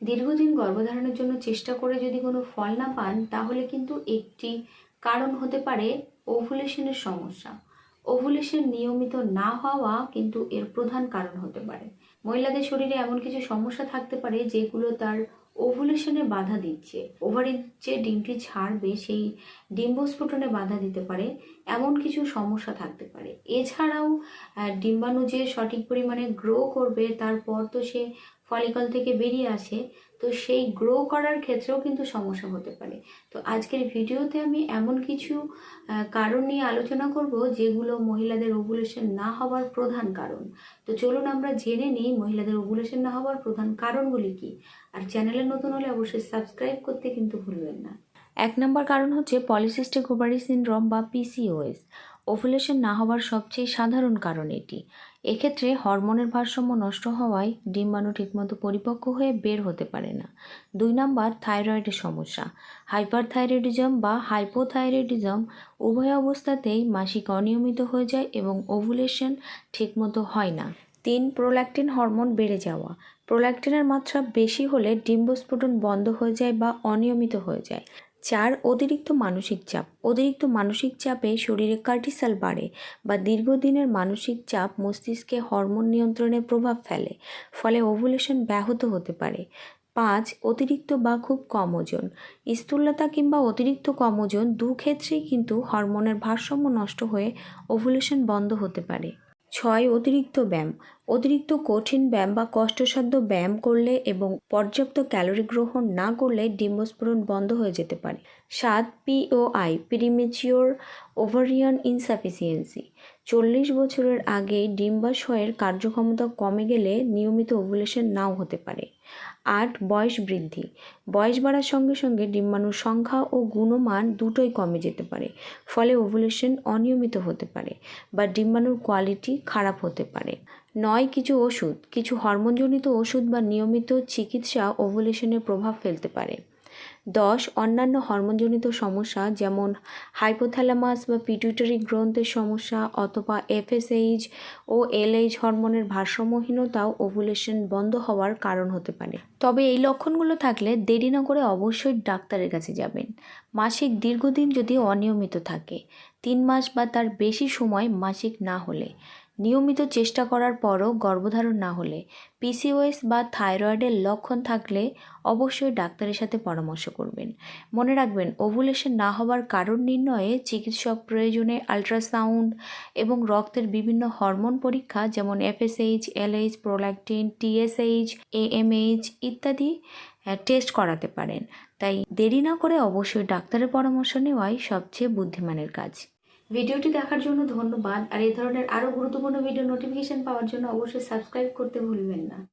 দীর্ঘদিন গর্ভধারণের জন্য চেষ্টা করে যদি কোনো ফল না পান, তাহলে কিন্তু একটি কারণ হতে পারে ওভুলেশনের সমস্যা। ওভুলেশন নিয়মিত না হওয়া কিন্তু এর প্রধান কারণ হতে পারে। মহিলাদের শরীরে এমন কিছু সমস্যা থাকতে পারে যেগুলো তার ওভুলেশনে বাধা দিচ্ছে। ওভারির যে ডিমটি ছাড়বে সেই ডিম্বস্ফোটনে বাধা দিতে পারে, এমন কিছু সমস্যা থাকতে পারে। এছাড়াও ডিম্বাণু যে সঠিক পরিমাণে গ্রো করবে, তারপর তো সে ফলিকল থেকে বেরিয়ে আসে, তো সেই গ্রো করার ক্ষেত্রেও কিন্তু সমস্যা হতে পারে। তো আজকের ভিডিওতে আমি এমন কিছু কারণ নিয়ে আলোচনা করব যেগুলো মহিলাদের ওভুলেশন না হওয়ার প্রধান কারণ। তো চলুন আমরা জেনে নিই মহিলাদের ওভুলেশন না হওয়ার প্রধান কারণগুলি কি। আর চ্যানেলে নতুন হলে অবশ্যই সাবস্ক্রাইব করতে কিন্তু ভুলবেন না। 1 নম্বর কারণ হচ্ছে পলিসিস্টিক ওভারি সিনড্রোম বা পিসিওএস। ওভুলেশন না হওয়ার সবচেয়ে সাধারণ কারণ এটি। এক্ষেত্রে হরমোনের ভারসাম্য নষ্ট হওয়ায় ডিম্বাণু ঠিকমতো পরিপক্ক হয়ে বের হতে পারে না। 2 নম্বর থাইরয়েডের সমস্যা। হাইপারথাইরয়েডিজম বা হাইপোথাইরয়েডিজম উভয় অবস্থাতেই মাসিক অনিয়মিত হয়ে যায় এবং ওভুলেশন ঠিকমতো হয় না। 3 প্রোল্যাক্টিন হরমোন বেড়ে যাওয়া। প্রোল্যাক্টিনের মাত্রা বেশি হলে ডিম্বস্ফোটন বন্ধ হয়ে যায় বা অনিয়মিত হয়ে যায়। 4 অতিরিক্ত মানসিক চাপ। অতিরিক্ত মানসিক চাপে শরীরে কর্টিসল বাড়ে বা দীর্ঘদিনের মানসিক চাপ মস্তিষ্কে হরমোন নিয়ন্ত্রণে প্রভাব ফেলে, ফলে ওভুলেশন ব্যাহত হতে পারে। 5 অতিরিক্ত বা খুব কম ওজন। স্থূলতা কিংবা অতিরিক্ত কম ওজন ক্ষেত্রেই কিন্তু হরমোনের ভারসাম্য নষ্ট হয়ে ওভুলেশন বন্ধ হতে পারে। 6 অতিরিক্ত ব্যায়াম। অতিরিক্ত কঠিন ব্যায়াম বা কষ্টসাধ্য ব্যায়াম করলে এবং পর্যাপ্ত ক্যালোরি গ্রহণ না করলে ডিম্বস্ফোরণ বন্ধ হয়ে যেতে পারে। 7 পিওআই প্রিমেচিওর ওভারিয়ান ইনসাফিসিয়েন্সি। 40 বছরের আগে ডিম্বাশয়ের কার্যক্ষমতা কমে গেলে নিয়মিত ওভুলেশন নাও হতে পারে। 8 বয়স বৃদ্ধি। বয়স বাড়ার সঙ্গে সঙ্গে ডিম্বাণুর সংখ্যা ও গুণমান দুটোই কমে যেতে পারে, ফলে ওভুলেশন অনিয়মিত হতে পারে বা ডিম্বাণুর কোয়ালিটি খারাপ হতে পারে। 9 কিছু ওষুধ। কিছু হরমোনজনিত ওষুধ বা নিয়মিত চিকিৎসা ওভুলেশনে প্রভাব ফেলতে পারে। 10 অন্যান্য হরমোনজনিত সমস্যা, যেমন হাইপোথ্যালামাস বা পিটুইটারি গ্রন্থের সমস্যা অথবা এফএসএইচ ও এলএইচ হরমোনের ভারসাম্যহীনতাও ওভুলেশন বন্ধ হওয়ার কারণ হতে পারে। তবে এই লক্ষণগুলো থাকলে দেরি না করে অবশ্যই ডাক্তারের কাছে যাবেন। মাসিক দীর্ঘদিন যদি অনিয়মিত থাকে, 3 মাস বা তার বেশি সময় মাসিক না হলে, নিয়মিত চেষ্টা করার পরও গর্ভধারণ না হলে, পিসিওএস বা থাইরয়েডের লক্ষণ থাকলে অবশ্যই ডাক্তারের সাথে পরামর্শ করবেন। মনে রাখবেন, ওভুলেশন না হওয়ার কারণ নির্ণয়ে চিকিৎসক প্রয়োজনে আল্ট্রাসাউন্ড এবং রক্তের বিভিন্ন হরমোন পরীক্ষা, যেমন FSH, LH, prolactin, TSH, AMH ইত্যাদি টেস্ট করাতে পারেন। তাই দেরি না করে অবশ্যই ডাক্তারের পরামর্শ নেওয়াই সবচেয়ে বুদ্ধিমানের কাজ। ভিডিওটি দেখার জন্য ধন্যবাদ। আর এই ধরনের আরও গুরুত্বপূর্ণ ভিডিও নোটিফিকেশন পাওয়ার জন্য অবশ্যই সাবস্ক্রাইব করতে ভুলবেন না।